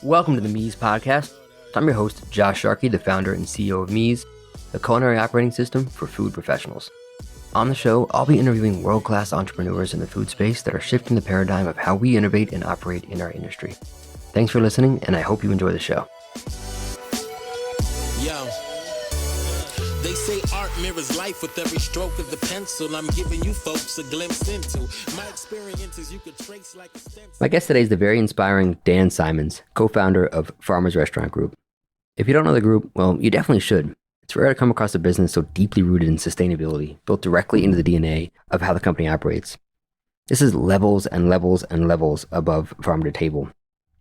Welcome to the Mees Podcast. I'm your host, Josh Sharkey, the founder and CEO of Mees, the culinary operating system for food professionals. On the show, I'll be interviewing world-class entrepreneurs in the food space that are shifting the paradigm of how we innovate and operate in our industry. Thanks for listening, and I hope you enjoy the show. Yo, they say art mirrors life with every stroke of the pencil. I'm giving you folks a glimpse into my experiences you could trace like a stencil. My guest today is the very inspiring Dan Simons, co-founder of Farmers Restaurant Group. If you don't know the group, well, you definitely should. It's rare to come across a business so deeply rooted in sustainability, built directly into the DNA of how the company operates. This is levels and levels and levels above farm to table.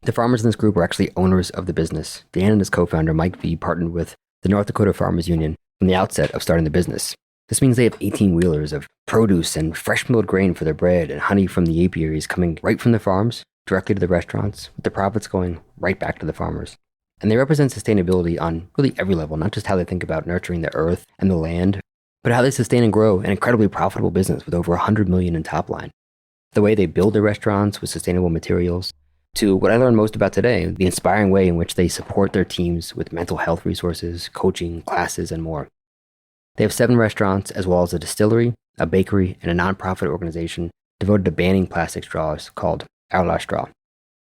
The farmers in this group are actually owners of the business. Dan and his co-founder, Mike V, partnered with the North Dakota Farmers Union from the outset of starting the business. This means they have 18 wheelers of produce and fresh milled grain for their bread and honey from the apiaries coming right from the farms directly to the restaurants, with the profits going right back to the farmers. And they represent sustainability on really every level, not just how they think about nurturing the earth and the land, but how they sustain and grow an incredibly profitable business with over $100 million in top line. The way they build their restaurants with sustainable materials, to what I learned most about today, the inspiring way in which they support their teams with mental health resources, coaching, classes, and more. They have 7 restaurants, as well as a distillery, a bakery, and a nonprofit organization devoted to banning plastic straws called Our Last Straw.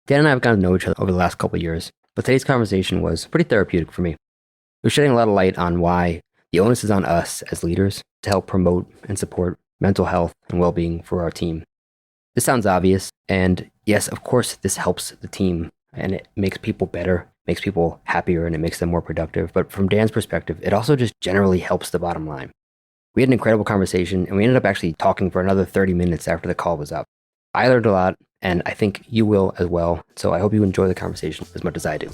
Dan and I have gotten to know each other over the last couple of years, but today's conversation was pretty therapeutic for me. It was shedding a lot of light on why the onus is on us as leaders to help promote and support mental health and well-being for our team. This sounds obvious, and yes, of course, this helps the team, and it makes people better, makes people happier, and it makes them more productive. But from Dan's perspective, it also just generally helps the bottom line. We had an incredible conversation, and we ended up actually talking for another 30 minutes after the call was up. I learned a lot, and I think you will as well. So I hope you enjoy the conversation as much as I do.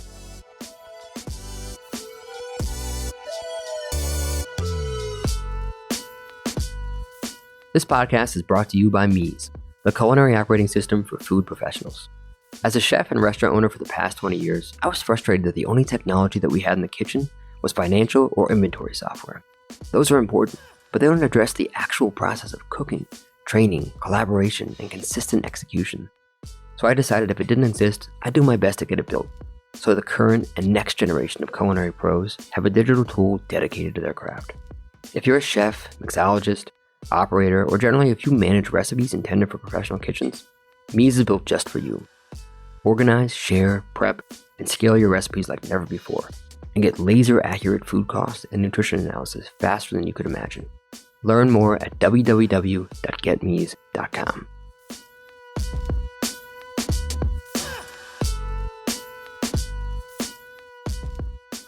This podcast is brought to you by Mees, the culinary operating system for food professionals. As a chef and restaurant owner for the past 20 years, I was frustrated that the only technology that we had in the kitchen was financial or inventory software. Those are important, but they don't address the actual process of cooking, training, collaboration, and consistent execution. So I decided if it didn't exist, I'd do my best to get it built, so the current and next generation of culinary pros have a digital tool dedicated to their craft. If you're a chef, mixologist, operator, or generally if you manage recipes intended for professional kitchens, Mees is built just for you. Organize, share, prep, and scale your recipes like never before, and get laser-accurate food costs and nutrition analysis faster than you could imagine. Learn more at www.getmees.com.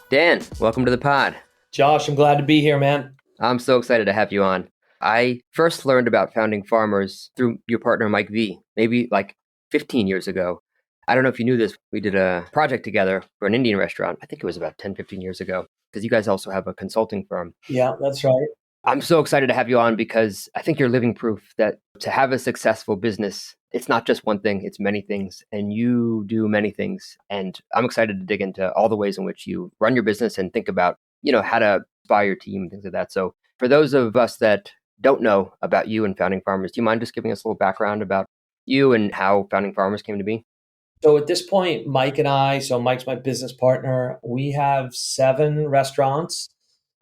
Dan, welcome to the pod. Josh, I'm glad to be here, man. I'm so excited to have you on. I first learned about founding Farmers through your partner, Mike V, maybe like 15 years ago. I don't know if you knew this. We did a project together for an Indian restaurant. I think it was about 10, 15 years ago, because you guys also have a consulting firm. Yeah, that's right. I'm so excited to have you on because I think you're living proof that to have a successful business, it's not just one thing, it's many things, and you do many things. And I'm excited to dig into all the ways in which you run your business and think about, how to inspire your team and things like that. So for those of us that don't know about you and founding Farmers, do you mind just giving us a little background about you and how founding Farmers came to be? So at this point, Mike and I, so Mike's my business partner, we have 7 restaurants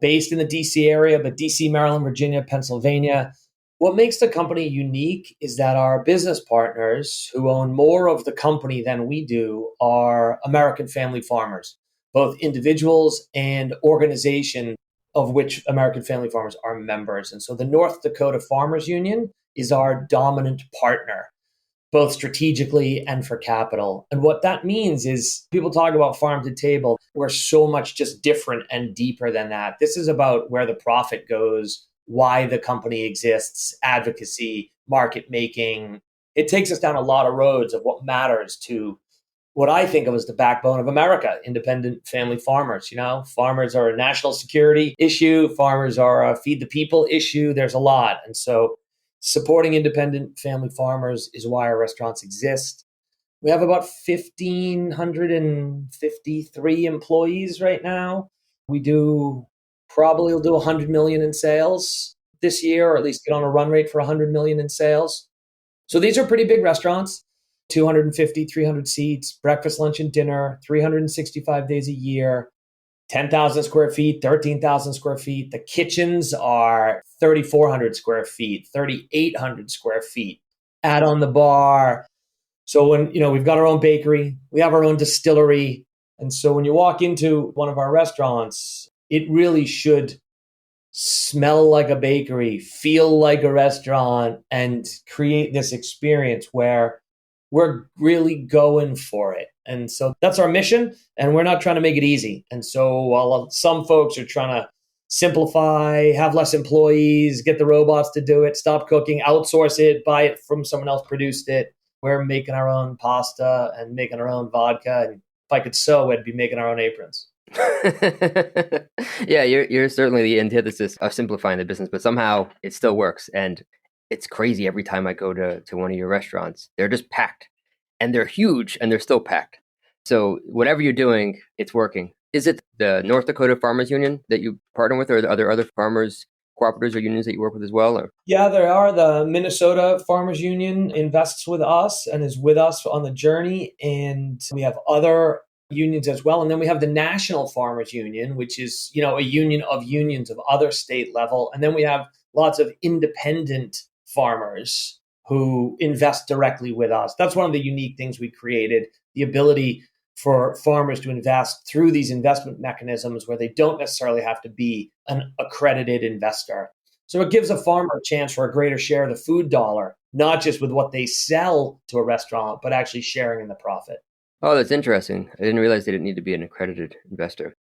based in the DC area, but DC, Maryland, Virginia, Pennsylvania. What makes the company unique is that our business partners who own more of the company than we do are American family farmers, both individuals and organization of which American family farmers are members. And so the North Dakota Farmers Union is our dominant partner, both strategically and for capital. And what that means is people talk about farm to table. We're so much just different and deeper than that. This is about where the profit goes, why the company exists, advocacy, market making. It takes us down a lot of roads of what matters to what I think of as the backbone of America, independent family farmers. Farmers are a national security issue. Farmers are a feed the people issue. There's a lot. And so supporting independent family farmers is why our restaurants exist. We have about 1,553 employees right now. We'll do 100 million in sales this year, or at least get on a run rate for 100 million in sales. So these are pretty big restaurants. 250, 300 seats, breakfast, lunch, and dinner, 365 days a year, 10,000 square feet, 13,000 square feet. The kitchens are 3,400 square feet, 3,800 square feet. Add on the bar. So when, we've got our own bakery, we have our own distillery. And so when you walk into one of our restaurants, it really should smell like a bakery, feel like a restaurant, and create this experience where we're really going for it. And so that's our mission, and we're not trying to make it easy. And so while some folks are trying to simplify, have less employees, get the robots to do it, stop cooking, outsource it, buy it from someone else produced it, we're making our own pasta and making our own vodka. And if I could sew, I'd be making our own aprons. Yeah, you're certainly the antithesis of simplifying the business, but somehow it still works. And it's crazy every time I go to one of your restaurants. They're just packed, and they're huge, and they're still packed. So whatever you're doing, it's working. Is it the North Dakota Farmers Union that you partner with, or are there other farmers cooperatives or unions that you work with as well? Or? Yeah, there are. The Minnesota Farmers Union invests with us and is with us on the journey. And we have other unions as well. And then we have the National Farmers Union, which is, a union of unions of other state level. And then we have lots of independent farmers who invest directly with us. That's one of the unique things we created, the ability for farmers to invest through these investment mechanisms where they don't necessarily have to be an accredited investor. So it gives a farmer a chance for a greater share of the food dollar, not just with what they sell to a restaurant, but actually sharing in the profit. Oh, that's interesting. I didn't realize they didn't need to be an accredited investor.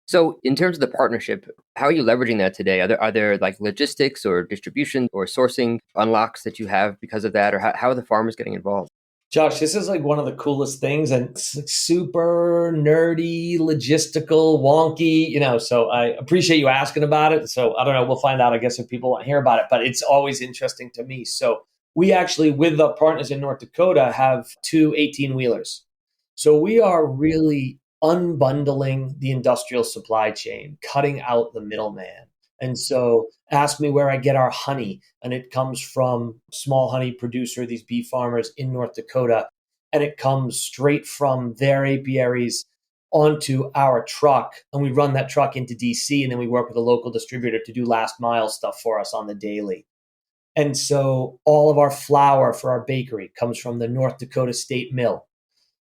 So in terms of the partnership, how are you leveraging that today? Are there like logistics or distribution or sourcing unlocks that you have because of that? Or how are the farmers getting involved? Josh, this is like one of the coolest things, and it's super nerdy, logistical, wonky, so I appreciate you asking about it. So I don't know, we'll find out, I guess, if people want to hear about it, but it's always interesting to me. So we actually, with the partners in North Dakota, have two 18-wheelers. So we are really unbundling the industrial supply chain, cutting out the middleman. And so ask me where I get our honey. And it comes from a small honey producer, these bee farmers in North Dakota. And it comes straight from their apiaries onto our truck. And we run that truck into DC. And then we work with a local distributor to do last mile stuff for us on the daily. And so all of our flour for our bakery comes from the North Dakota State Mill.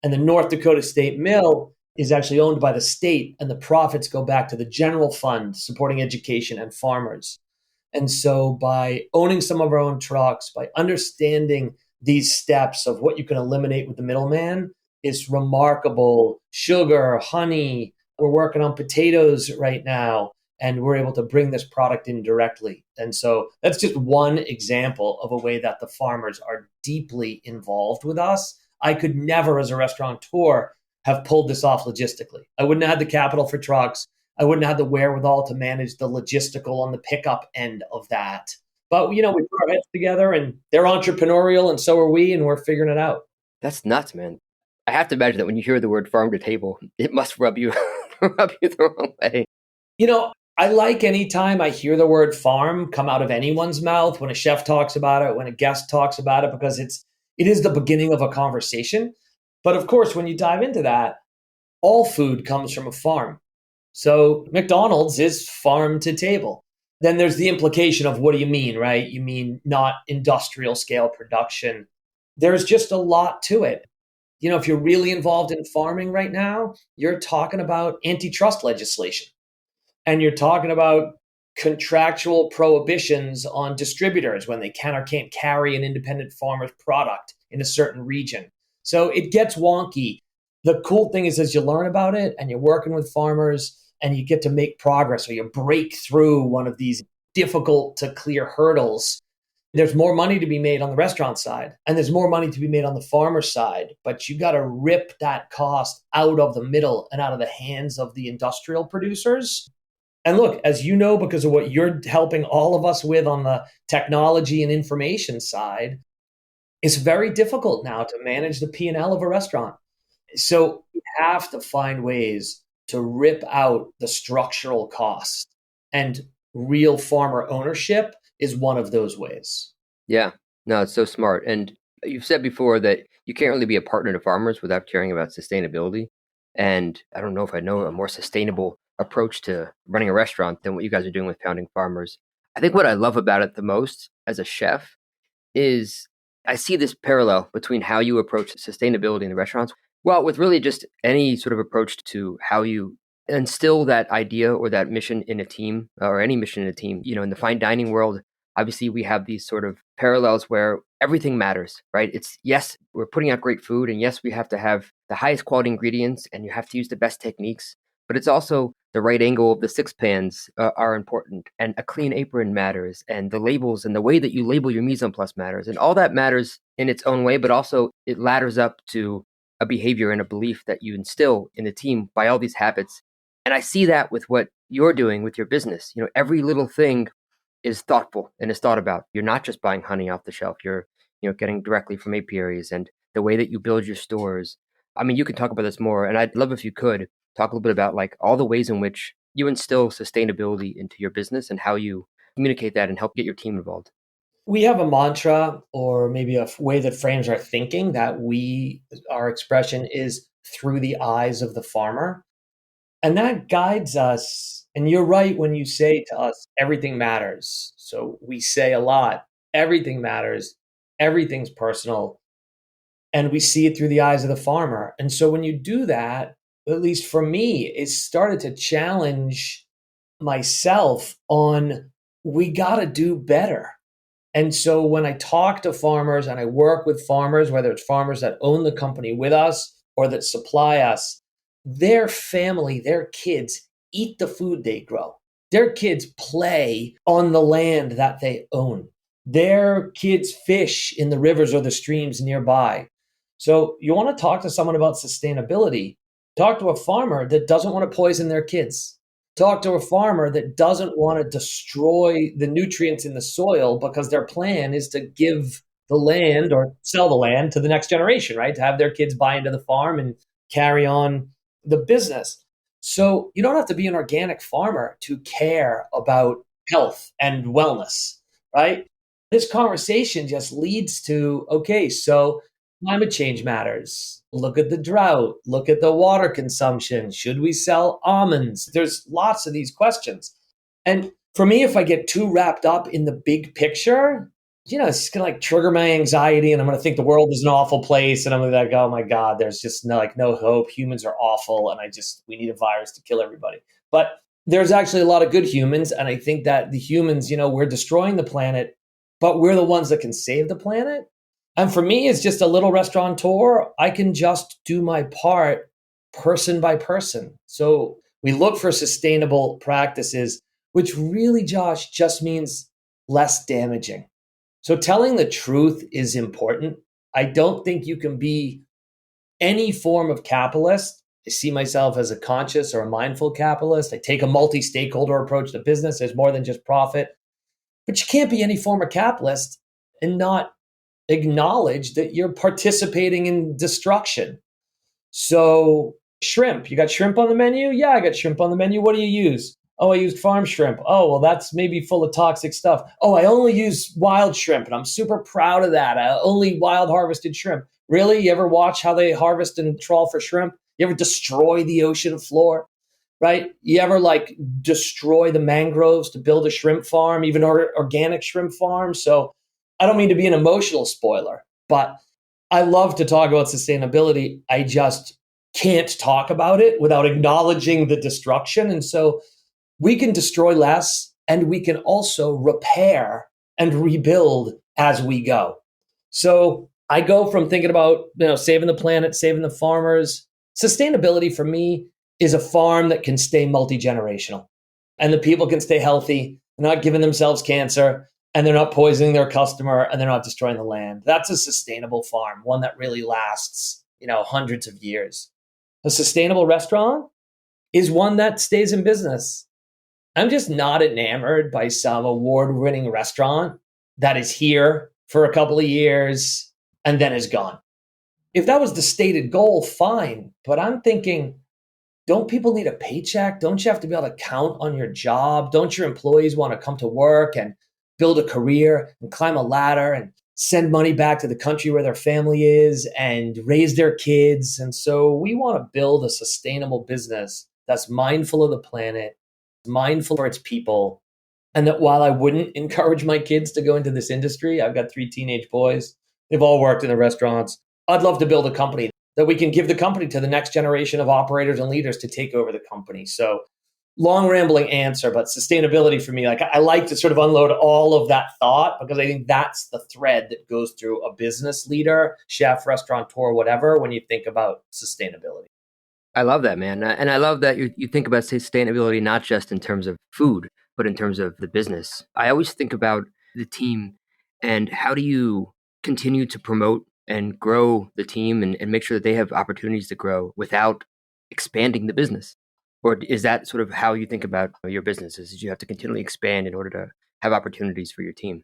And the North Dakota State Mill is actually owned by the state, and the profits go back to the general fund supporting education and farmers. And so by owning some of our own trucks, by understanding these steps of what you can eliminate with the middleman, is remarkable. Sugar, honey, we're working on potatoes right now, and we're able to bring this product in directly. And so that's just one example of a way that the farmers are deeply involved with us. I could never, as a restaurateur, have pulled this off logistically. I wouldn't have had the capital for trucks. I wouldn't have the wherewithal to manage the logistical on the pickup end of that. But, we put our heads together, and they're entrepreneurial, and so are we, and we're figuring it out. That's nuts, man. I have to imagine that when you hear the word farm to table, it must rub you rub you the wrong way. I like any time I hear the word farm come out of anyone's mouth, when a chef talks about it, when a guest talks about it, because it is the beginning of a conversation. But of course, when you dive into that, all food comes from a farm. So McDonald's is farm to table. Then there's the implication of what do you mean, right? You mean not industrial scale production. There's just a lot to it. If you're really involved in farming right now, you're talking about antitrust legislation. And you're talking about contractual prohibitions on distributors when they can or can't carry an independent farmer's product in a certain region. So it gets wonky. The cool thing is, as you learn about it and you're working with farmers and you get to make progress, or you break through one of these difficult to clear hurdles, there's more money to be made on the restaurant side, and there's more money to be made on the farmer side. But you got to rip that cost out of the middle and out of the hands of the industrial producers. And look, as you know, because of what you're helping all of us with on the technology and information side, it's very difficult now to manage the P&L of a restaurant. So you have to find ways to rip out the structural costs. And real farmer ownership is one of those ways. Yeah, no, it's so smart. And You've said before that you can't really be a partner to farmers without caring about sustainability. And I don't know if I know a more sustainable approach to running a restaurant than what you guys are doing with Founding Farmers. I think what I love about it the most as a chef is I see this parallel between how you approach sustainability in the restaurants, well, with really just any sort of approach to how you instill that idea or that mission in a team or any mission in a team. In the fine dining world, obviously we have these sort of parallels where everything matters, right? It's yes, we're putting out great food, and yes, we have to have the highest quality ingredients and you have to use the best techniques, but it's also the right angle of the six pans are important, and a clean apron matters, and the labels and the way that you label your mise en place matters, and all that matters in its own way, but also it ladders up to a behavior and a belief that you instill in the team by all these habits. And I see that with what you're doing with your business. Every little thing is thoughtful and is thought about. You're not just buying honey off the shelf. You're, getting directly from apiaries, and the way that you build your stores. I mean, you can talk about this more, and I'd love if you could talk a little bit about like all the ways in which you instill sustainability into your business and how you communicate that and help get your team involved. We have a mantra or maybe a way that frames our thinking that our expression is through the eyes of the farmer. And that guides us. And you're right when you say to us, everything matters. So we say a lot, everything matters, everything's personal. And we see it through the eyes of the farmer. And so when you do that, at least for me, it started to challenge myself on we got to do better. And so when I talk to farmers and I work with farmers, whether it's farmers that own the company with us or that supply us, their family, their kids eat the food they grow. Their kids play on the land that they own. Their kids fish in the rivers or the streams nearby. So you want to talk to someone about sustainability, talk to a farmer that doesn't want to poison their kids. Talk to a farmer that doesn't want to destroy the nutrients in the soil because their plan is to give the land or sell the land to the next generation, right? To have their kids buy into the farm and carry on the business. So you don't have to be an organic farmer to care about health and wellness, right? This conversation just leads to, okay, so climate change matters. Look at the drought. Look at the water consumption. Should we sell almonds? There's lots of these questions. And for me, if I get too wrapped up in the big picture, it's going to like trigger my anxiety and I'm going to think the world is an awful place. And I'm going to be like, oh my God, there's just no hope. Humans are awful. And we need a virus to kill everybody. But there's actually a lot of good humans. And I think that the humans, we're destroying the planet, but we're the ones that can save the planet. And for me, it's just a little restaurateur. I can just do my part person by person. So we look for sustainable practices, which really, Josh, just means less damaging. So telling the truth is important. I don't think you can be any form of capitalist. I see myself as a conscious or a mindful capitalist. I take a multi-stakeholder approach to business. There's more than just profit. But you can't be any form of capitalist and not acknowledge that you're participating in destruction. So shrimp, you got shrimp on the menu? Yeah, I got shrimp on the menu. What do you use? Oh, I used farm shrimp. Oh, well, that's maybe full of toxic stuff. Oh, I only use wild shrimp, and I'm super proud of that. I only wild harvested shrimp. Really? You ever watch how they harvest and trawl for shrimp? You ever destroy the ocean floor? Right? You ever destroy the mangroves to build a shrimp farm, even organic shrimp farm? So I don't mean to be an emotional spoiler, but I love to talk about sustainability. I just can't talk about it without acknowledging the destruction. And so we can destroy less and we can also repair and rebuild as we go. So I go from thinking about, saving the planet, saving the farmers. Sustainability for me is a farm that can stay multi-generational and the people can stay healthy, not giving themselves cancer, and they're not poisoning their customer and they're not destroying the land. That's a sustainable farm, one that really lasts, hundreds of years. A sustainable restaurant is one that stays in business. I'm just not enamored by some award-winning restaurant that is here for a couple of years and then is gone. If that was the stated goal, fine. But I'm thinking, don't people need a paycheck? Don't you have to be able to count on your job? Don't your employees want to come to work and build a career and climb a ladder and send money back to the country where their family is and raise their kids. And so we want to build a sustainable business that's mindful of the planet, mindful for its people. And that while I wouldn't encourage my kids to go into this industry, I've got 3 teenage boys. They've all worked in the restaurants. I'd love to build a company that we can give the company to the next generation of operators and leaders to take over the company. So long rambling answer, but sustainability for me, like I like to sort of unload all of that thought because I think that's the thread that goes through a business leader, chef, restaurateur, whatever, when you think about sustainability. I love that, man. And I love that you think about sustainability not just in terms of food, but in terms of the business. I always think about the team and how do you continue to promote and grow the team and make sure that they have opportunities to grow without expanding the business? Or is that sort of how you think about your businesses? Is you have to continually expand in order to have opportunities for your team?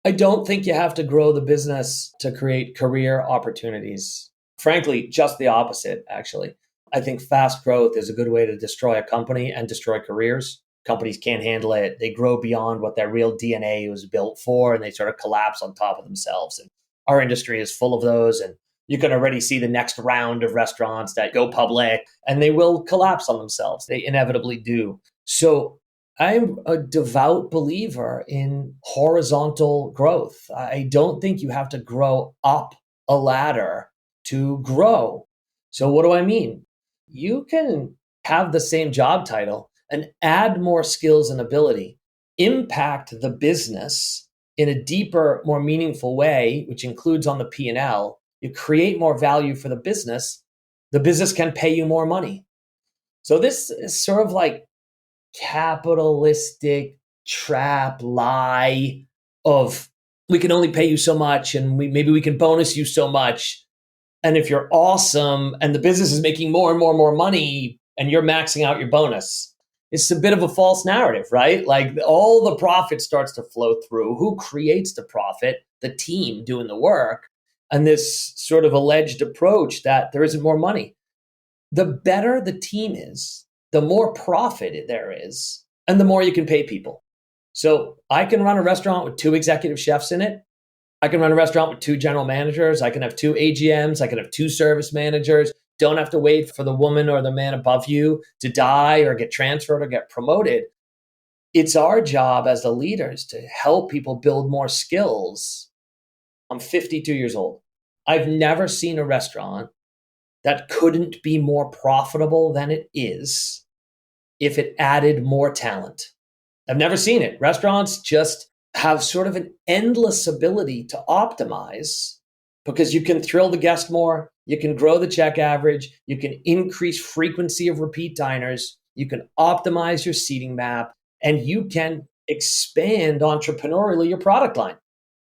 I don't think you have to grow the business to create career opportunities. Frankly, just the opposite, actually. I think fast growth is a good way to destroy a company and destroy careers. Companies can't handle it. They grow beyond what their real DNA was built for, and they sort of collapse on top of themselves. And our industry is full of those. And you can already see the next round of restaurants that go public, and they will collapse on themselves. They inevitably do. So I'm a devout believer in horizontal growth. I don't think you have to grow up a ladder to grow. So what do I mean? You can have the same job title and add more skills and ability, impact the business in a deeper, more meaningful way, which includes on the P&L. You create more value for the business can pay you more money. So this is sort of like capitalistic trap lie of we can only pay you so much and maybe we can bonus you so much. And if you're awesome and the business is making more and more and more money and you're maxing out your bonus, it's a bit of a false narrative, right? Like all the profit starts to flow through. Who creates the profit? The team doing the work. And this sort of alleged approach that there isn't more money. The better the team is, the more profit there is, and the more you can pay people. So I can run a restaurant with 2 executive chefs in it. I can run a restaurant with 2 general managers. I can have 2 AGMs. I can have 2 service managers. Don't have to wait for the woman or the man above you to die or get transferred or get promoted. It's our job as the leaders to help people build more skills. I'm 52 years old. I've never seen a restaurant that couldn't be more profitable than it is if it added more talent. I've never seen it. Restaurants just have sort of an endless ability to optimize because you can thrill the guest more, you can grow the check average, you can increase frequency of repeat diners, you can optimize your seating map, and you can expand entrepreneurially your product line,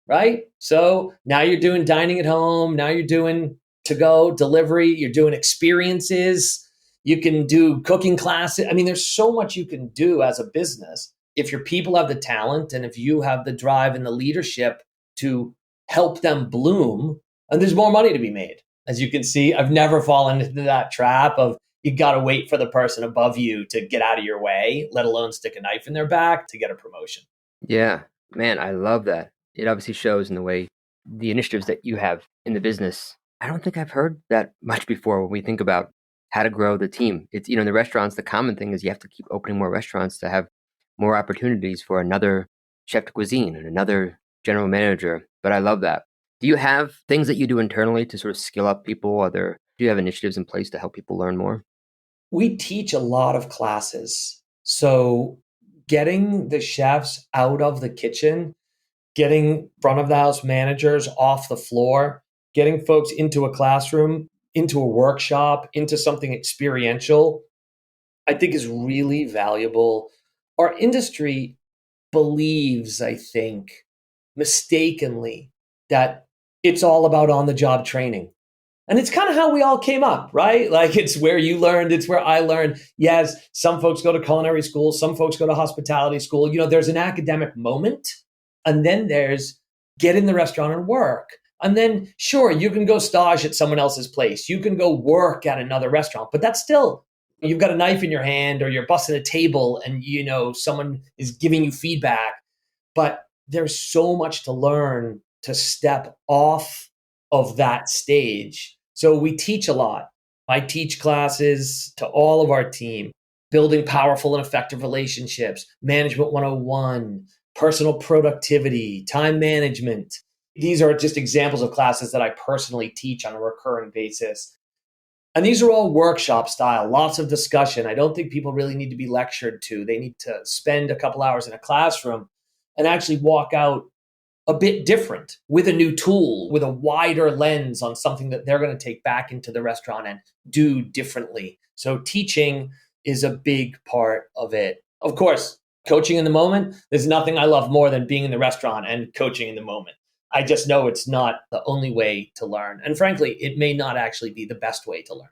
right? So now you're doing dining at home, now you're doing to-go delivery, you're doing experiences, you can do cooking classes. I mean, there's so much you can do as a business if your people have the talent and if you have the drive and the leadership to help them bloom, and there's more money to be made. As you can see, I've never fallen into that trap of you got to wait for the person above you to get out of your way, let alone stick a knife in their back to get a promotion. Yeah, man, I love that. It obviously shows in the way the initiatives that you have in the business. I don't think I've heard that much before when we think about how to grow the team. It's, in the restaurants, the common thing is you have to keep opening more restaurants to have more opportunities for another chef de cuisine and another general manager. But I love that. Do you have things that you do internally to sort of skill up people? Do you have initiatives in place to help people learn more? We teach a lot of classes. So getting the chefs out of the kitchen, getting front of the house managers off the floor, getting folks into a classroom, into a workshop, into something experiential, I think is really valuable. Our industry believes, I think, mistakenly, that it's all about on-the-job training. And it's kind of how we all came up, right? Like it's where you learned, it's where I learned. Yes, some folks go to culinary school, some folks go to hospitality school. There's an academic moment, and then there's get in the restaurant and work. And then, sure, you can go stage at someone else's place. You can go work at another restaurant, but that's still, you've got a knife in your hand or you're busting a table and, someone is giving you feedback. But there's so much to learn to step off of that stage. So we teach a lot. I teach classes to all of our team, building powerful and effective relationships, management 101, personal productivity, time management. These are just examples of classes that I personally teach on a recurring basis. And these are all workshop style, lots of discussion. I don't think people really need to be lectured to. They need to spend a couple hours in a classroom and actually walk out a bit different with a new tool, with a wider lens on something that they're going to take back into the restaurant and do differently. So teaching is a big part of it. Of course, coaching in the moment, there's nothing I love more than being in the restaurant and coaching in the moment. I just know it's not the only way to learn. And frankly, it may not actually be the best way to learn.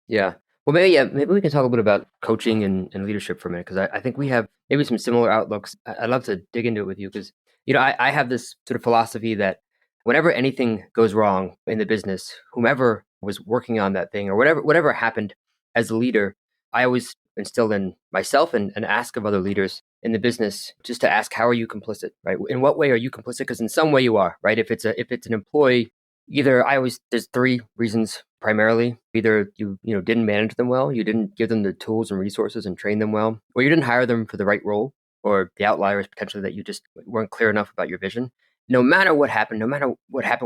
Yeah. Well, maybe we can talk a bit about coaching and leadership for a minute, because I think we have maybe some similar outlooks. I'd love to dig into it with you because, I have this sort of philosophy that whenever anything goes wrong in the business, whomever was working on that thing or whatever happened as a leader, I always instill in myself and ask of other leaders in the business just to ask, how are you complicit, right? In what way are you complicit? Because in some way you are, right? If it's an employee, there's three reasons primarily. Either you didn't manage them well, you didn't give them the tools and resources and train them well, or you didn't hire them for the right role, or the outlier is potentially that you just weren't clear enough about your vision. No matter what happened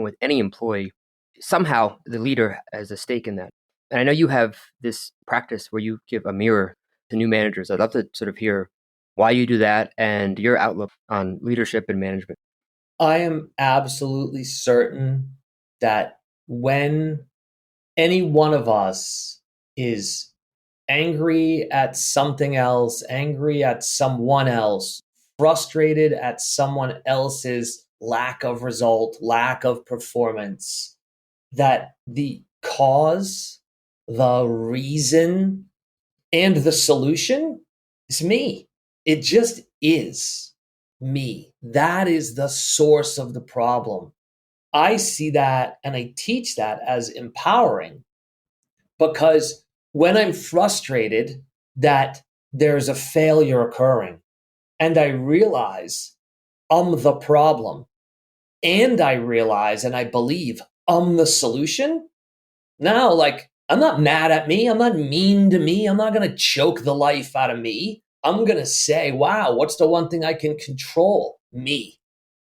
with any employee, somehow the leader has a stake in that. And I know you have this practice where you give a mirror to new managers. I'd love to sort of hear why you do that and your outlook on leadership and management. I am absolutely certain that when any one of us is angry at something else, angry at someone else, frustrated at someone else's lack of result, lack of performance, that the cause, the reason, and the solution is me. It just is me. That is the source of the problem. I see that and I teach that as empowering because when I'm frustrated that there's a failure occurring and I realize I'm the problem and I realize and I believe I'm the solution, now, I'm not mad at me. I'm not mean to me. I'm not going to choke the life out of me. I'm going to say, wow, what's the one thing I can control? Me.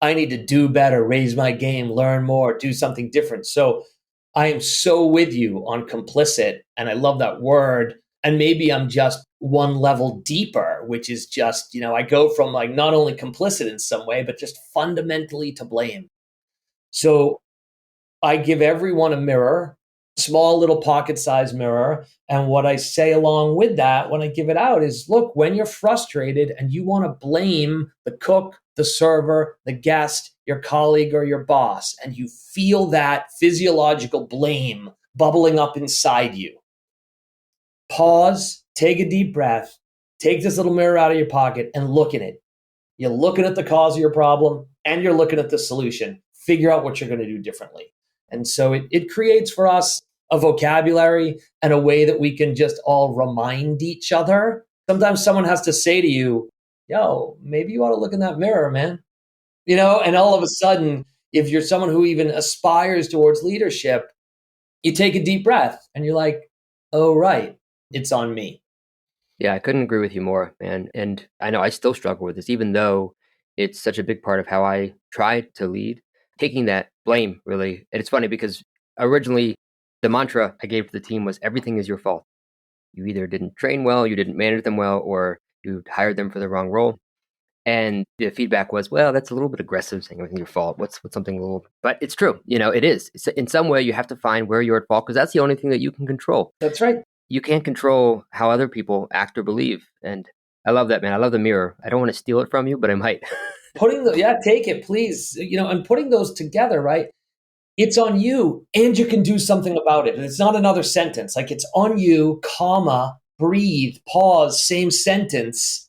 I need to do better, raise my game, learn more, do something different. So I am so with you on complicit, and I love that word. And maybe I'm just one level deeper, which is just, I go from not only complicit in some way, but just fundamentally to blame. So I give everyone a mirror, small little pocket-sized mirror. And what I say along with that when I give it out is, look, when you're frustrated and you want to blame the cook, the server, the guest, your colleague, or your boss, and you feel that physiological blame bubbling up inside you, pause, take a deep breath, take this little mirror out of your pocket and look at it. You're looking at the cause of your problem and you're looking at the solution. Figure out what you're going to do differently. And so it creates for us a vocabulary and a way that we can just all remind each other. Sometimes someone has to say to you, yo, maybe you ought to look in that mirror, man. And all of a sudden, if you're someone who even aspires towards leadership, you take a deep breath and you're like, oh, right, it's on me. Yeah, I couldn't agree with you more, man. And I know I still struggle with this, even though it's such a big part of how I try to lead. Taking that blame, really. And it's funny because originally the mantra I gave to the team was everything is your fault. You either didn't train well, you didn't manage them well, or you hired them for the wrong role. And the feedback was, well, that's a little bit aggressive, saying everything's your fault. What's something a little, but it's true. It is. In some way, you have to find where you're at fault because that's the only thing that you can control. That's right. You can't control how other people act or believe. And I love that, man. I love the mirror. I don't want to steal it from you, but I might. Take it, please. And putting those together, right? It's on you and you can do something about it. And it's not another sentence. It's on you, comma, breathe, pause, same sentence,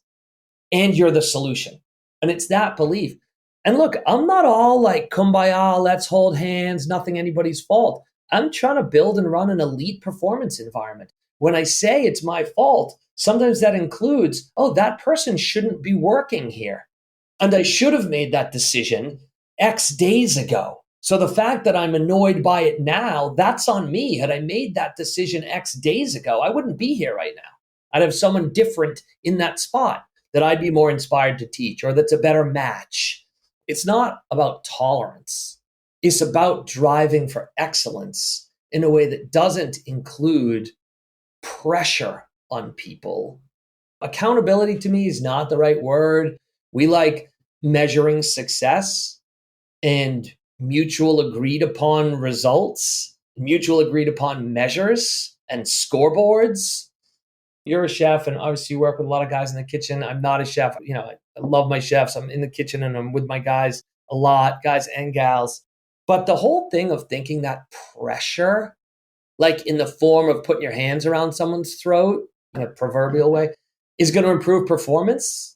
and you're the solution. And it's that belief. And look, I'm not all kumbaya, let's hold hands, nothing anybody's fault. I'm trying to build and run an elite performance environment. When I say it's my fault, sometimes that includes, that person shouldn't be working here. And I should have made that decision. X days ago. So the fact that I'm annoyed by it now, that's on me. Had I made that decision X days ago, I wouldn't be here right now. I'd have someone different in that spot that I'd be more inspired to teach or that's a better match. It's not about tolerance. It's about driving for excellence in a way that doesn't include pressure on people. Accountability to me is not the right word. We like measuring success and mutual agreed upon results, mutual agreed upon measures and scoreboards. You're a chef and obviously you work with a lot of guys in the kitchen. I'm not a chef. I love my chefs. I'm in the kitchen and I'm with my guys a lot, guys and gals. But the whole thing of thinking that pressure, like in the form of putting your hands around someone's throat in a proverbial way, is going to improve performance.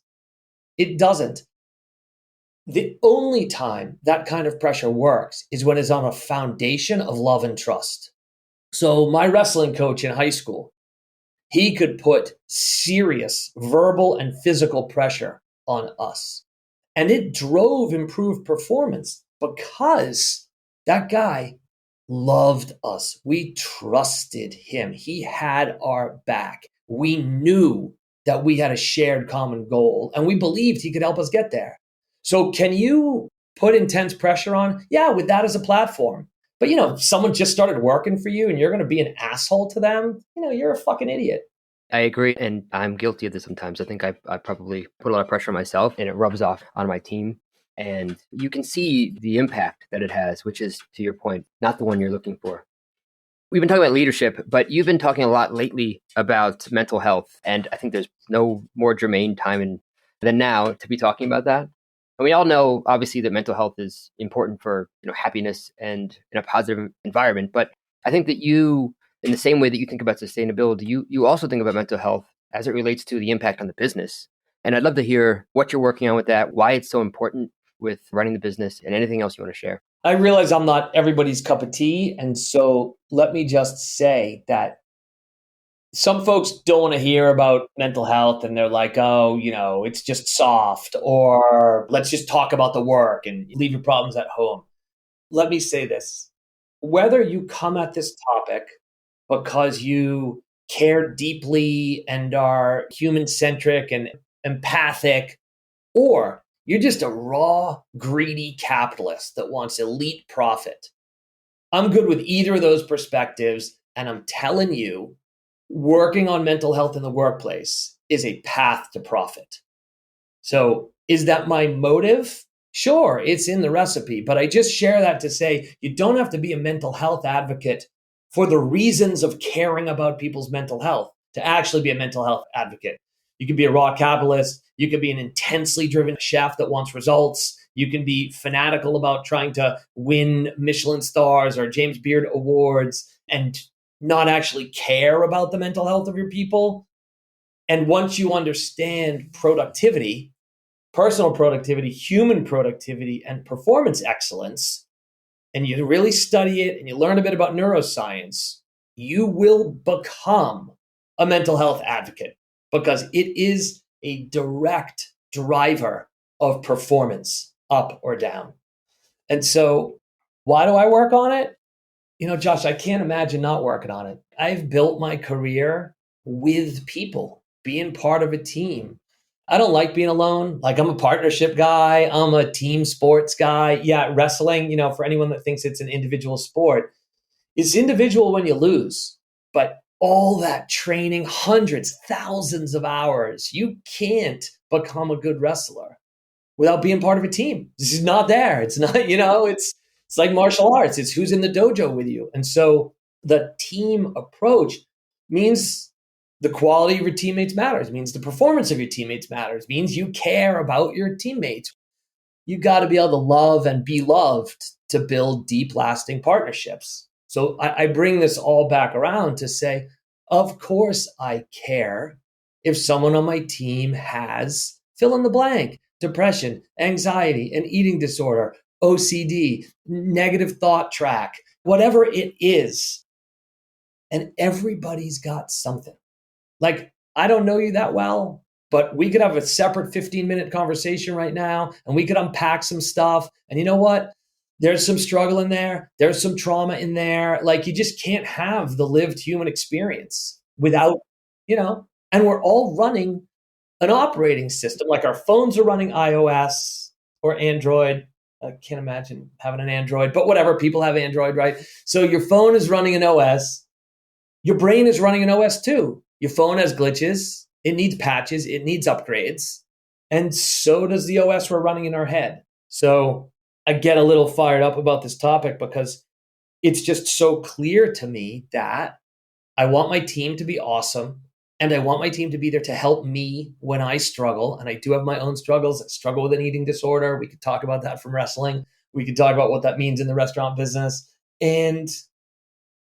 It doesn't. The only time that kind of pressure works is when it's on a foundation of love and trust. So my wrestling coach in high school, he could put serious verbal and physical pressure on us. And it drove improved performance because that guy loved us. We trusted him. He had our back. We knew that we had a shared common goal and we believed he could help us get there. So can you put intense pressure on? Yeah, with that as a platform. But if someone just started working for you and you're going to be an asshole to them, you're a fucking idiot. I agree. And I'm guilty of this sometimes. I think I probably put a lot of pressure on myself and it rubs off on my team. And you can see the impact that it has, which is, to your point, not the one you're looking for. We've been talking about leadership, but you've been talking a lot lately about mental health. And I think there's no more germane time than now to be talking about that. And we all know, obviously, that mental health is important for happiness and in a positive environment. But I think that you, in the same way that you think about sustainability, you also think about mental health as it relates to the impact on the business. And I'd love to hear what you're working on with that, why it's so important with running the business, and anything else you want to share. I realize I'm not everybody's cup of tea. And so let me just say that some folks don't want to hear about mental health and they're like, oh, it's just soft, or let's just talk about the work and leave your problems at home. Let me say this. Whether you come at this topic because you care deeply and are human-centric and empathic, or you're just a raw, greedy capitalist that wants elite profit, I'm good with either of those perspectives. And I'm telling you, working on mental health in the workplace is a path to profit. So is that my motive? Sure, it's in the recipe, but I just share that to say you don't have to be a mental health advocate for the reasons of caring about people's mental health to actually be a mental health advocate. You can be a raw capitalist. You can be an intensely driven chef that wants results. You can be fanatical about trying to win Michelin stars or James Beard awards and not actually care about the mental health of your people. And once you understand productivity, personal productivity, human productivity, and performance excellence, and you really study it and you learn a bit about neuroscience, you will become a mental health advocate because it is a direct driver of performance, up or down. And so why do I work on it? Josh, I can't imagine not working on it. I've built my career with people, being part of a team. I don't like being alone. Like, I'm a partnership guy. I'm a team sports guy. Yeah, wrestling, for anyone that thinks it's an individual sport, it's individual when you lose. But all that training, hundreds, thousands of hours, you can't become a good wrestler without being part of a team. This is not there. It's not, it's like martial arts. It's who's in the dojo with you. And so the team approach means the quality of your teammates matters, means the performance of your teammates matters, means you care about your teammates. You got to be able to love and be loved to build deep, lasting partnerships. So I bring this all back around to say, of course I care if someone on my team has fill in the blank, depression, anxiety, an eating disorder, OCD, negative thought track, whatever it is. And everybody's got something. Like, I don't know you that well, but we could have a separate 15-minute conversation right now and we could unpack some stuff. And you know what? There's some struggle in there. There's some trauma in there. Like, you just can't have the lived human experience without, and we're all running an operating system. Like, our phones are running iOS or Android. I can't imagine having an Android, but whatever, people have Android, right? So your phone is running an OS. Your brain is running an OS too. Your phone has glitches. It needs patches. It needs upgrades. And so does the OS we're running in our head. So I get a little fired up about this topic because it's just so clear to me that I want my team to be awesome. And I want my team to be there to help me when I struggle. And I do have my own struggles. I struggle with an eating disorder. We could talk about that from wrestling. We could talk about what that means in the restaurant business. And,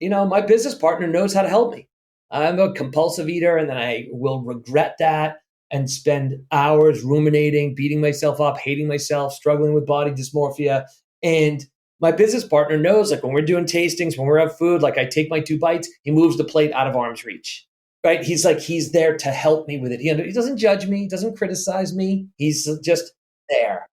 my business partner knows how to help me. I'm a compulsive eater, and then I will regret that and spend hours ruminating, beating myself up, hating myself, struggling with body dysmorphia. And my business partner knows, like, when we're doing tastings, when we're at food, like, I take my 2 bites, he moves the plate out of arm's reach. Right? He's there to help me with it. He doesn't judge me. He doesn't criticize me. He's just there.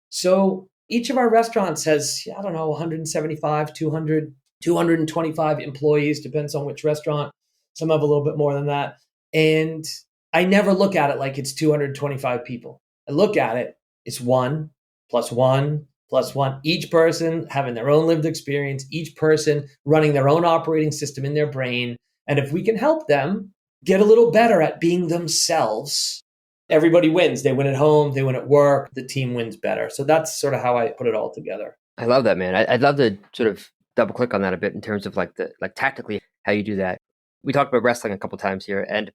So each of our restaurants has, 175, 200, 225 employees, depends on which restaurant. Some have a little bit more than that. And I never look at it like it's 225 people. I look at it, it's 1 plus 1 plus 1. Each person having their own lived experience, each person running their own operating system in their brain. And if we can help them get a little better at being themselves, everybody wins. They win at home, they win at work, the team wins better. So that's sort of how I put it all together. I love that, man. I'd love to sort of double click on that a bit in terms of like tactically how you do that. We talked about wrestling a couple times here, and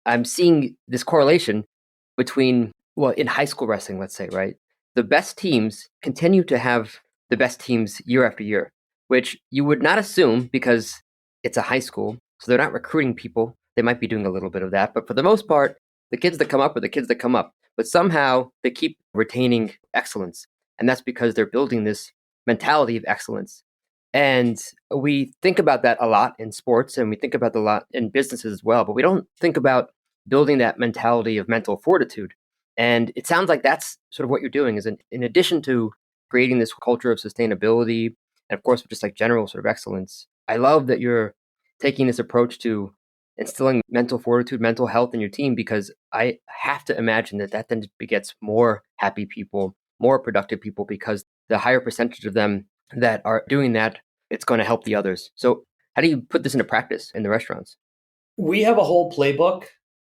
I'm seeing this correlation between, in high school wrestling, let's say, right? The best teams continue to have the best teams year after year, which you would not assume because it's a high school. So they're not recruiting people. They might be doing a little bit of that. But for the most part, the kids that come up are the kids that come up. But somehow they keep retaining excellence. And that's because they're building this mentality of excellence. And we think about that a lot in sports, and we think about that a lot in businesses as well. But we don't think about building that mentality of mental fortitude. And it sounds like that's sort of what you're doing, is in addition to creating this culture of sustainability, and of course, just like general sort of excellence. I love that you're taking this approach to instilling mental fortitude, mental health in your team, because I have to imagine that then begets more happy people, more productive people, because the higher percentage of them that are doing that, it's going to help the others. So how do you put this into practice in the restaurants? We have a whole playbook.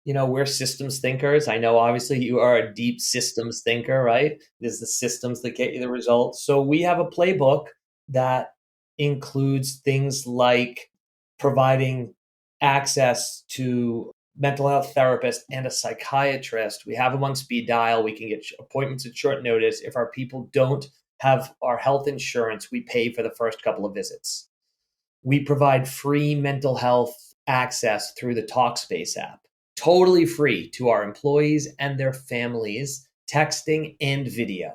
We're systems thinkers. I know obviously you are a deep systems thinker, right? It is the systems that get you the results. So we have a playbook that includes things like providing access to mental health therapist and a psychiatrist. We have them on speed dial. We can get appointments at short notice. If our people don't have our health insurance, we pay for the first couple of visits. We provide free mental health access through the Talkspace app, totally free to our employees and their families, texting and video.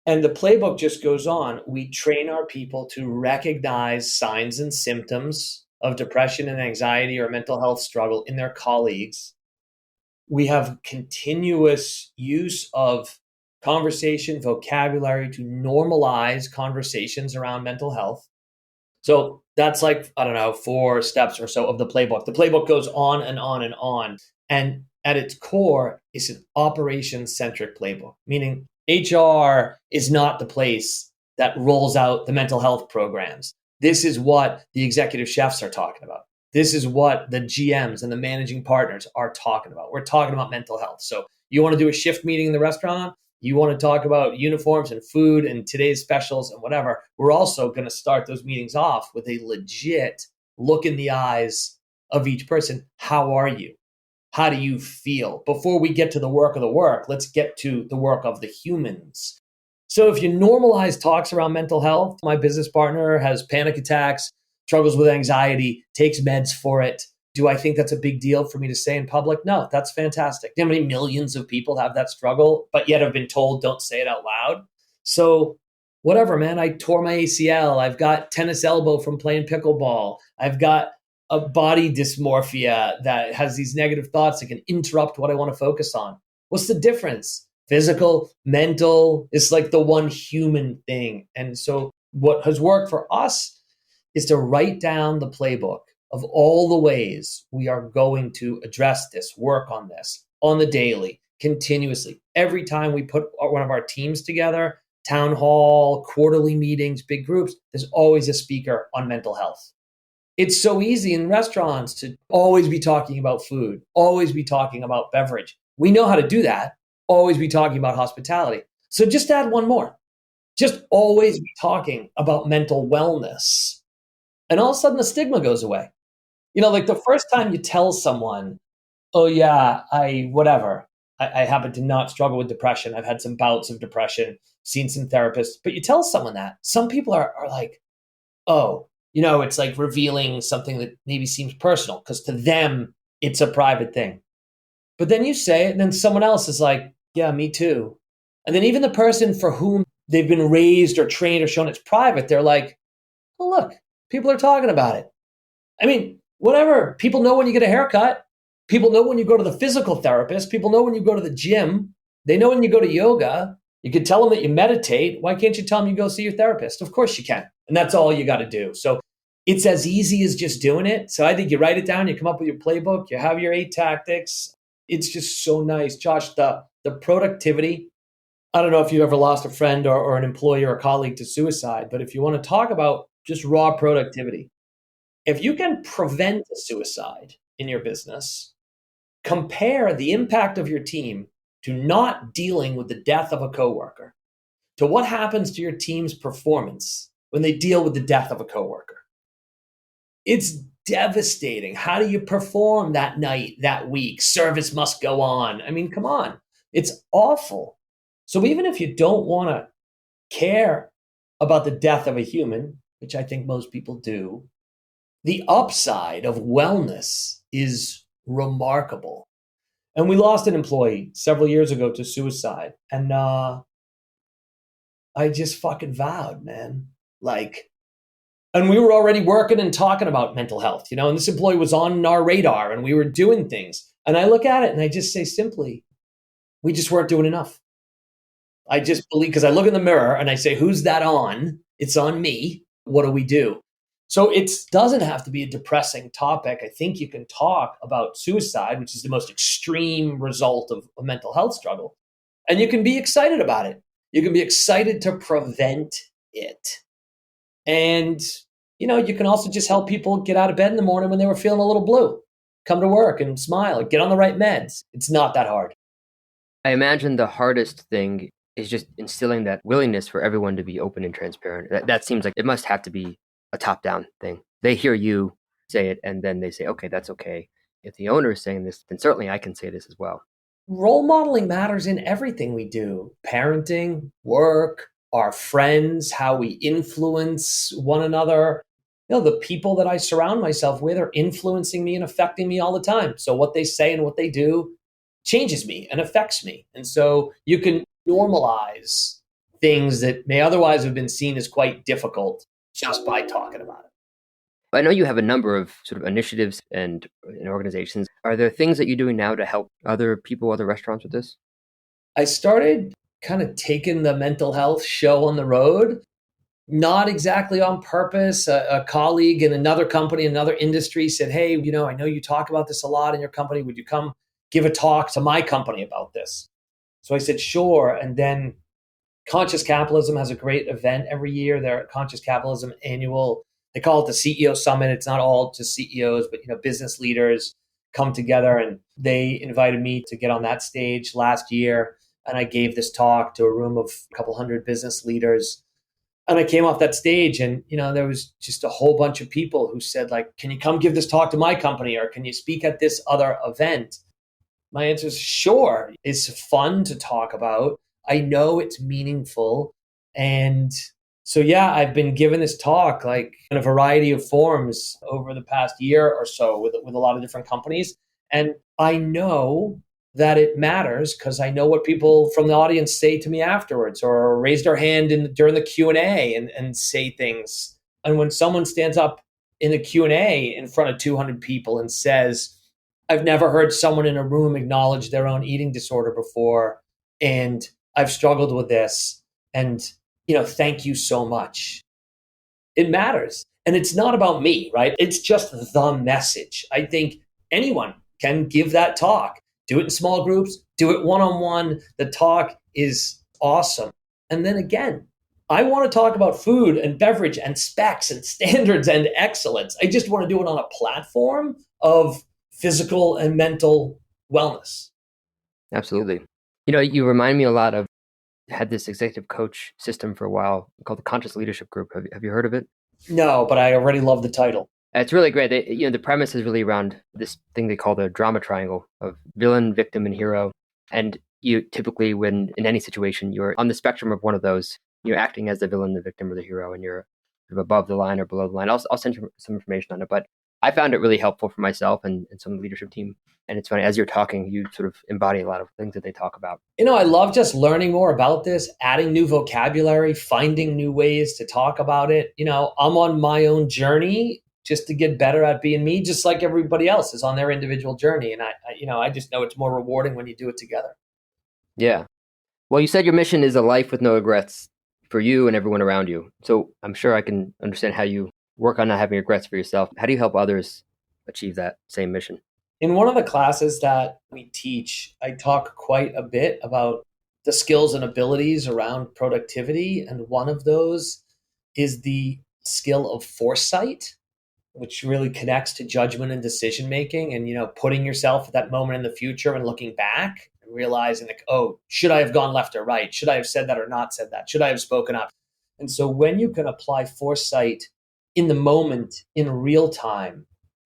And the playbook just goes on. We train our people to recognize signs and symptoms of depression and anxiety or mental health struggle in their colleagues. We have continuous use of conversation, vocabulary to normalize conversations around mental health. So that's like, 4 steps or so of the playbook. The playbook goes on and on and on. And at its core, it's an operations-centric playbook, meaning HR is not the place that rolls out the mental health programs. This is what the executive chefs are talking about. This is what the GMs and the managing partners are talking about. We're talking about mental health. So you want to do a shift meeting in the restaurant? You want to talk about uniforms and food and today's specials and whatever. We're also going to start those meetings off with a legit look in the eyes of each person. How are you? How do you feel? Before we get to the work of the work, let's get to the work of the humans. So if you normalize talks around mental health, my business partner has panic attacks, struggles with anxiety, takes meds for it. Do I think that's a big deal for me to say in public? No, that's fantastic. How many millions of people have that struggle, but yet have been told don't say it out loud? So whatever, man, I tore my ACL. I've got tennis elbow from playing pickleball. I've got a body dysmorphia that has these negative thoughts that can interrupt what I want to focus on. What's the difference? Physical, mental, it's like the one human thing. And so what has worked for us is to write down the playbook of all the ways we are going to address this, work on this on the daily, continuously. Every time we put one of our teams together, town hall, quarterly meetings, big groups, there's always a speaker on mental health. It's so easy in restaurants to always be talking about food, always be talking about beverage. We know how to do that, always be talking about hospitality. So just add one more. Just always be talking about mental wellness. And all of a sudden the stigma goes away. Like the first time you tell someone, oh yeah, I happen to not struggle with depression. I've had some bouts of depression, seen some therapists, but you tell someone that, some people are like, oh, it's like revealing something that maybe seems personal because to them, it's a private thing. But then you say it and then someone else is like, yeah, me too. And then even the person for whom they've been raised or trained or shown it's private, they're like, oh, look, people are talking about it. I mean, whatever. People know when you get a haircut. People know when you go to the physical therapist. People know when you go to the gym. They know when you go to yoga. You can tell them that you meditate. Why can't you tell them you go see your therapist? Of course you can. And that's all you got to do. So it's as easy as just doing it. So I think you write it down, you come up with your playbook, you have your 8 tactics. It's just so nice. Josh, the productivity. I don't know if you ever lost a friend or an employee or a colleague to suicide, but if you want to talk about just raw productivity, if you can prevent a suicide in your business, compare the impact of your team to not dealing with the death of a coworker to what happens to your team's performance when they deal with the death of a coworker. It's devastating. How do you perform that night, that week? Service must go on. I mean, come on. It's awful. So even if you don't want to care about the death of a human, which I think most people do, the upside of wellness is remarkable. And we lost an employee several years ago to suicide. And I just fucking vowed, man. And we were already working and talking about mental health, and this employee was on our radar and we were doing things. And I look at it and I just say simply, we just weren't doing enough. I just believe, because I look in the mirror and I say, who's that on? It's on me. What do we do? So it doesn't have to be a depressing topic. I think you can talk about suicide, which is the most extreme result of a mental health struggle. And you can be excited about it. You can be excited to prevent it. And, you can also just help people get out of bed in the morning when they were feeling a little blue. Come to work and smile, get on the right meds. It's not that hard. I imagine the hardest thing is just instilling that willingness for everyone to be open and transparent. That seems like it must have to be a top-down thing. They hear you say it, and then they say, okay, that's okay. If the owner is saying this, then certainly I can say this as well. Role modeling matters in everything we do. Parenting, work, our friends, how we influence one another. The people that I surround myself with are influencing me and affecting me all the time. So what they say and what they do changes me and affects me. And so you can normalize things that may otherwise have been seen as quite difficult just by talking about it. I know you have a number of sort of initiatives and organizations. Are there things that you're doing now to help other people, other restaurants with this? I started kind of taking the mental health show on the road, not exactly on purpose. A colleague in another company, another industry said, hey, I know you talk about this a lot in your company. Would you come give a talk to my company about this? So I said, sure. And then Conscious Capitalism has a great event every year. Their Conscious Capitalism annual, they call it the CEO Summit. It's not all just CEOs, but business leaders come together, and they invited me to get on that stage last year. And I gave this talk to a room of a couple hundred business leaders. And I came off that stage and, there was just a whole bunch of people who said, can you come give this talk to my company? Or can you speak at this other event? My answer is sure. It's fun to talk about. I know it's meaningful. And so, yeah, I've been given this talk in a variety of forms over the past year or so with a lot of different companies. And I know that it matters because I know what people from the audience say to me afterwards or raise their hand during the Q&A and say things. And when someone stands up in the Q&A in front of 200 people and says, I've never heard someone in a room acknowledge their own eating disorder before. And I've struggled with this. And, thank you so much. It matters. And it's not about me, right? It's just the message. I think anyone can give that talk. Do it in small groups, do it one-on-one. The talk is awesome. And then again, I want to talk about food and beverage and specs and standards and excellence. I just want to do it on a platform of physical and mental wellness. Absolutely. You remind me a lot of, had this executive coach system for a while called the Conscious Leadership Group. Have you heard of it? No, but I already love the title. It's really great. The premise is really around this thing they call the drama triangle of villain, victim, and hero. And you typically, when in any situation, you're on the spectrum of one of those. You're acting as the villain, the victim, or the hero, and you're sort of above the line or below the line. I'll send you some information on it, but I found it really helpful for myself and some of the leadership team. And it's funny, as you're talking, you sort of embody a lot of things that they talk about. I love just learning more about this, adding new vocabulary, finding new ways to talk about it. I'm on my own journey just to get better at being me, just like everybody else is on their individual journey. And I just know it's more rewarding when you do it together. Yeah. Well, you said your mission is a life with no regrets for you and everyone around you. So I'm sure I can understand how you work on not having regrets for yourself. How do you help others achieve that same mission? In one of the classes that we teach, I talk quite a bit about the skills and abilities around productivity. And one of those is the skill of foresight, which really connects to judgment and decision making and, putting yourself at that moment in the future and looking back and realizing like, oh, should I have gone left or right? Should I have said that or not said that? Should I have spoken up? And so when you can apply foresight in the moment, in real time,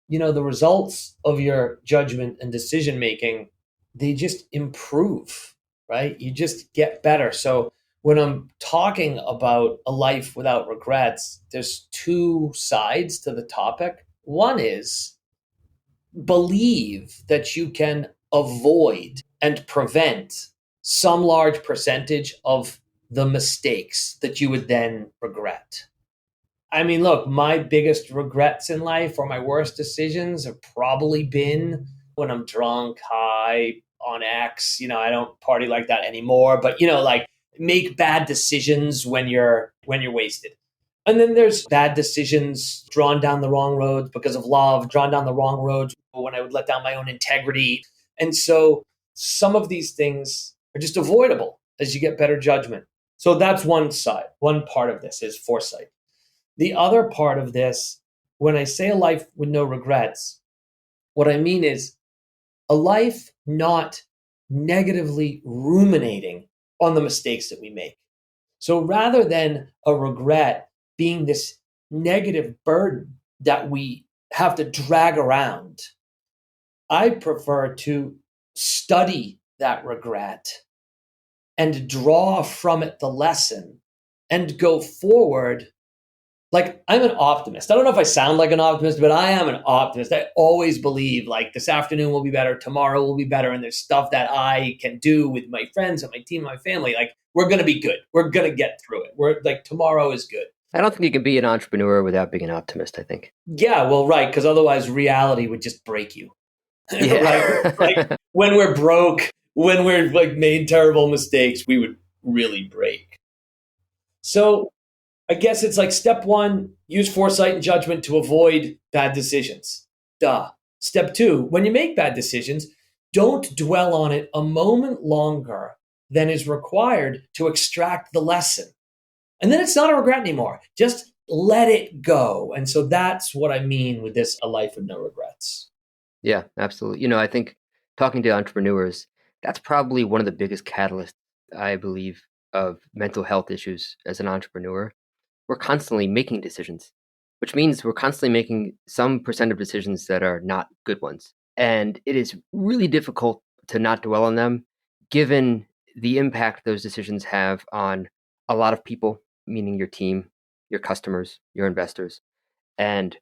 the results of your judgment and decision making, they just improve, right? You just get better. So when I'm talking about a life without regrets, there's two sides to the topic. One is believe that you can avoid and prevent some large percentage of the mistakes that you would then regret. I mean, look, my biggest regrets in life or my worst decisions have probably been when I'm drunk, high, on X. I don't party like that anymore, but like make bad decisions when you're wasted. And then there's bad decisions drawn down the wrong roads because of love, drawn down the wrong roads when I would let down my own integrity. And so some of these things are just avoidable as you get better judgment. So that's one side. One part of this is foresight. The other part of this, when I say a life with no regrets, what I mean is a life not negatively ruminating on the mistakes that we make. So rather than a regret being this negative burden that we have to drag around, I prefer to study that regret and draw from it the lesson and go forward. Like, I'm an optimist. I don't know if I sound like an optimist, but I am an optimist. I always believe like this afternoon will be better, tomorrow will be better, and there's stuff that I can do with my friends and my team, my family. Like, we're going to be good. We're going to get through it. We're like, tomorrow is good. I don't think you can be an entrepreneur without being an optimist, I think. Yeah, well, right, because otherwise reality would just break you. Yeah. Right? Like, when we're broke, when we're like made terrible mistakes, we would really break. So I guess it's like step one, use foresight and judgment to avoid bad decisions. Duh. Step two, when you make bad decisions, don't dwell on it a moment longer than is required to extract the lesson. And then it's not a regret anymore. Just let it go. And so that's what I mean with this, a life with no regrets. Yeah, absolutely. I think talking to entrepreneurs, that's probably one of the biggest catalysts, I believe, of mental health issues as an entrepreneur. We're constantly making decisions, which means we're constantly making some percent of decisions that are not good ones. And it is really difficult to not dwell on them, given the impact those decisions have on a lot of people, meaning your team, your customers, your investors. And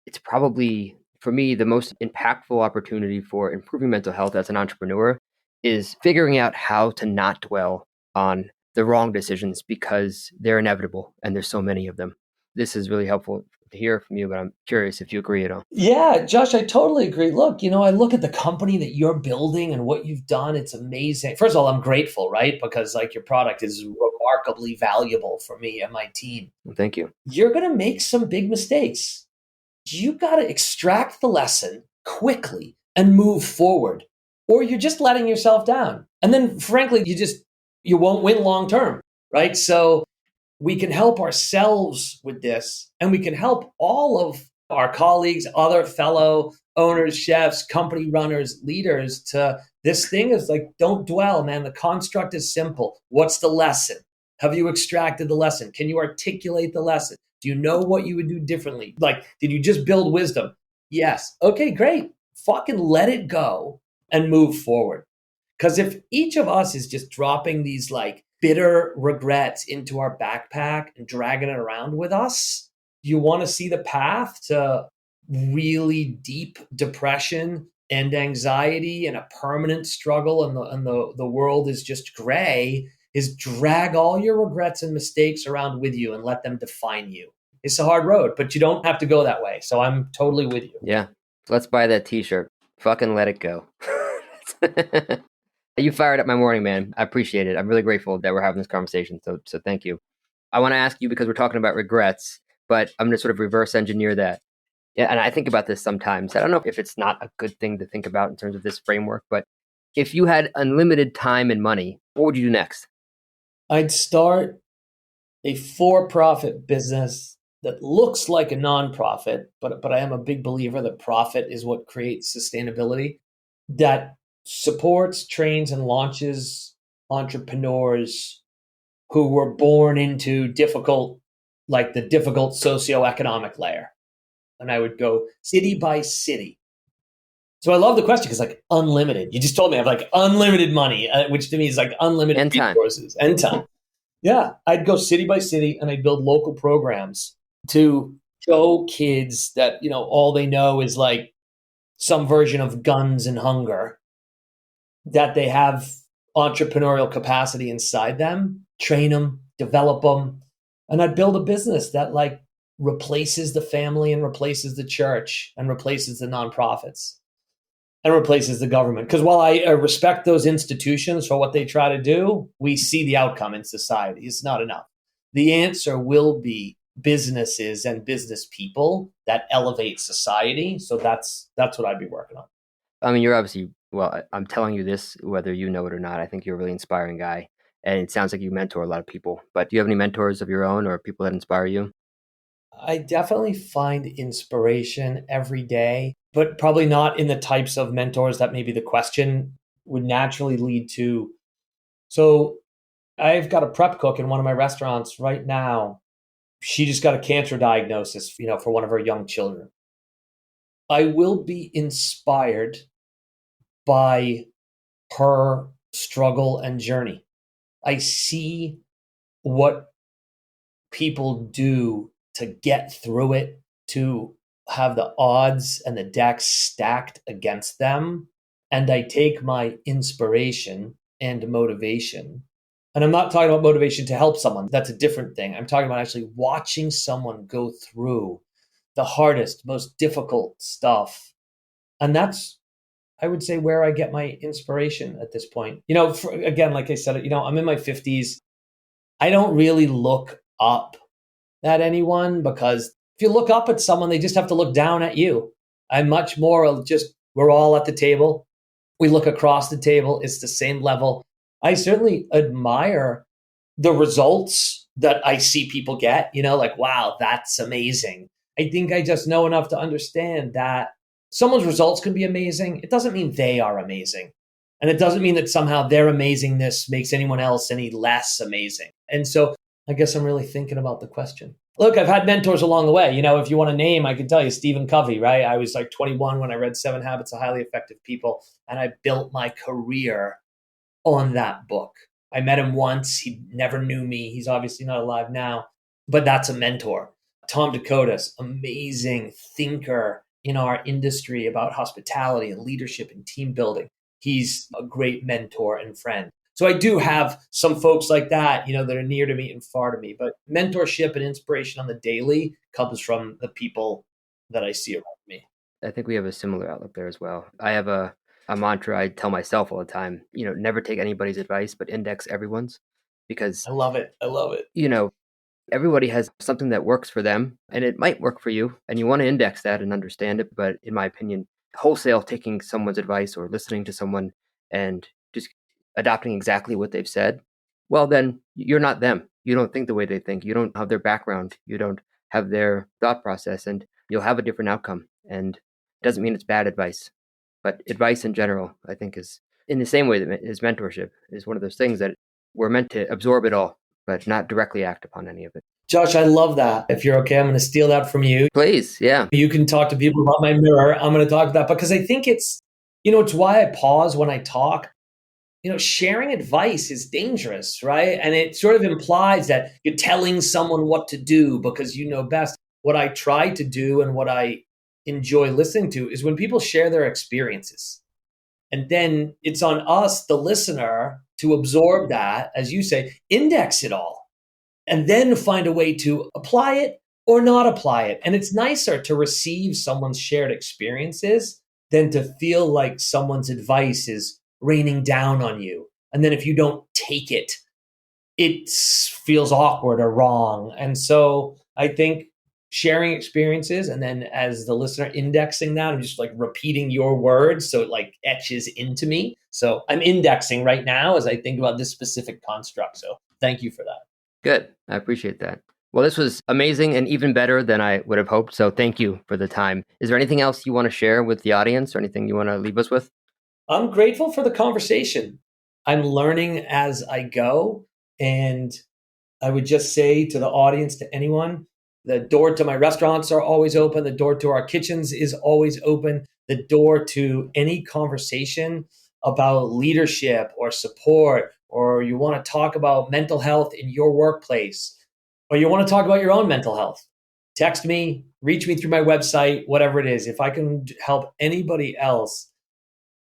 it's probably, for me, the most impactful opportunity for improving mental health as an entrepreneur is figuring out how to not dwell on the wrong decisions because they're inevitable and there's so many of them. This is really helpful to hear from you, but I'm curious if you agree at all. Yeah, Josh, I totally agree. Look, I look at the company that you're building and what you've done. It's amazing. First of all, I'm grateful, right? Because like your product is remarkably valuable for me and my team. Well, thank you. You're going to make some big mistakes. You got to extract the lesson quickly and move forward, or you're just letting yourself down. And then frankly, you won't win long term, right? So we can help ourselves with this, and we can help all of our colleagues, other fellow owners, chefs, company runners, leaders to this thing is like, don't dwell, man. The construct is simple. What's the lesson? Have you extracted the lesson? Can you articulate the lesson? Do you know what you would do differently? Like, did you just build wisdom? Yes. Okay, great. Fucking let it go and move forward. Because if each of us is just dropping these like bitter regrets into our backpack and dragging it around with us, you want to see the path to really deep depression and anxiety and a permanent struggle, and the world is just gray, is drag all your regrets and mistakes around with you and let them define you. It's a hard road, but you don't have to go that way. So I'm totally with you. Yeah. Let's buy that t-shirt. Fucking let it go. You fired up my morning, man. I appreciate it. I'm really grateful that we're having this conversation. So thank you. I want to ask you, because we're talking about regrets, but I'm going to sort of reverse engineer that. Yeah, and I think about this sometimes. I don't know if it's not a good thing to think about in terms of this framework, but if you had unlimited time and money, what would you do next? I'd start a for-profit business that looks like a nonprofit, but I am a big believer that profit is what creates sustainability, that supports, trains, and launches entrepreneurs who were born into the difficult socioeconomic layer. And I would go city by city. So I love the question because like unlimited. You just told me I have like unlimited money, which to me is like unlimited And time. resources and time. Yeah, I'd go city by city and I'd build local programs to show kids that, all they know is like some version of guns and hunger, that they have entrepreneurial capacity inside them, train them, develop them. And I'd build a business that like replaces the family and replaces the church and replaces the nonprofits and replaces the government. Because while I respect those institutions for what they try to do, we see the outcome in society. It's not enough. The answer will be businesses and business people that elevate society. So that's what I'd be working on. I mean, you're obviously, well, I'm telling you this, whether you know it or not. I think you're a really inspiring guy. And it sounds like you mentor a lot of people. But do you have any mentors of your own or people that inspire you? I definitely find inspiration every day, but probably not in the types of mentors that maybe the question would naturally lead to. So I've got a prep cook in one of my restaurants right now. She just got a cancer diagnosis, for one of her young children. I will be inspired by her struggle and journey. I see what people do to get through it, to have the odds and the decks stacked against them. And I take my inspiration and motivation. And I'm not talking about motivation to help someone. That's a different thing. I'm talking about actually watching someone go through the hardest, most difficult stuff. And that's, I would say, where I get my inspiration at this point. Again, like I said, I'm in my 50s. I don't really look up at anyone, because if you look up at someone, they just have to look down at you. I'm much more just, we're all at the table. We look across the table. It's the same level. I certainly admire the results that I see people get, like, wow, that's amazing. I think I just know enough to understand that someone's results can be amazing. It doesn't mean they are amazing. And it doesn't mean that somehow their amazingness makes anyone else any less amazing. And so I guess I'm really thinking about the question. Look, I've had mentors along the way. If you want to name, I can tell you Stephen Covey, right? I was like 21 when I read 7 Habits of Highly Effective People, and I built my career on that book. I met him once. He never knew me. He's obviously not alive now, but that's a mentor. Tom Dakotas, amazing thinker in our industry about hospitality and leadership and team building. He's a great mentor and friend. So I do have some folks like that, that are near to me and far to me. But mentorship and inspiration on the daily comes from the people that I see around me. I think we have a similar outlook there as well. I have a mantra I tell myself all the time, never take anybody's advice, but index everyone's, because, I love it. I love it. everybody has something that works for them and it might work for you, and you want to index that and understand it. But in my opinion, wholesale taking someone's advice or listening to someone and just adopting exactly what they've said, well, then you're not them. You don't think the way they think. You don't have their background. You don't have their thought process, and you'll have a different outcome. And it doesn't mean it's bad advice, but advice in general, I think, is in the same way that is mentorship, is one of those things that we're meant to absorb it all, but not directly act upon any of it. Josh, I love that. If you're okay, I'm going to steal that from you. Please, yeah. You can talk to people about my mirror. I'm going to talk about that because I think it's why I pause when I talk. Sharing advice is dangerous, right? And it sort of implies that you're telling someone what to do because you know best. What I try to do and what I enjoy listening to is when people share their experiences. And then it's on us, the listener, to absorb that, as you say, index it all, and then find a way to apply it or not apply it. And it's nicer to receive someone's shared experiences than to feel like someone's advice is raining down on you. And then if you don't take it, it feels awkward or wrong. And so I think sharing experiences and then as the listener indexing that, I'm just like repeating your words so it like etches into me. So I'm indexing right now as I think about this specific construct. So thank you for that. Good. I appreciate that. Well, this was amazing and even better than I would have hoped. So thank you for the time. Is there anything else you want to share with the audience or anything you want to leave us with? I'm grateful for the conversation. I'm learning as I go. And I would just say to the audience, to anyone, the door to my restaurants are always open. The door to our kitchens is always open. The door to any conversation about leadership or support, or you want to talk about mental health in your workplace, or you want to talk about your own mental health, text me, reach me through my website, whatever it is. If I can help anybody else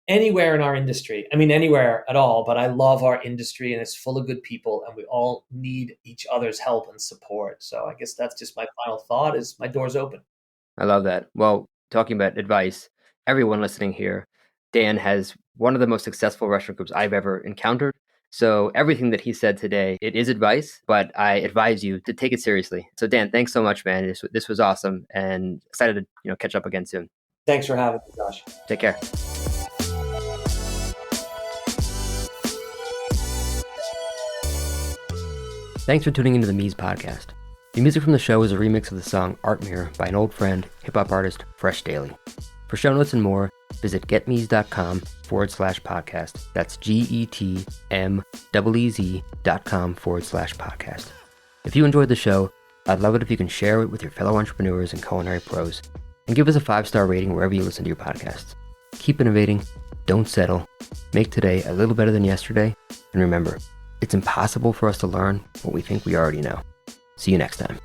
anywhere in our industry, I mean, anywhere at all, but I love our industry and it's full of good people and we all need each other's help and support. So I guess that's just my final thought is my door's open. I love that. Well, talking about advice, everyone listening here, Dan has one of the most successful restaurant groups I've ever encountered. So everything that he said today, it is advice, but I advise you to take it seriously. So Dan, thanks so much, man. This was awesome and excited to catch up again soon. Thanks for having me, Josh. Take care. Thanks for tuning into the Mies podcast. The music from the show is a remix of the song Art Mirror by an old friend, hip-hop artist Fresh Daily. For show notes and more, visit getmees.com/podcast. That's GETMEEZ.com/podcast. If you enjoyed the show, I'd love it if you can share it with your fellow entrepreneurs and culinary pros, and give us a 5-star rating wherever you listen to your podcasts. Keep innovating, don't settle, make today a little better than yesterday, and remember, it's impossible for us to learn what we think we already know. See you next time.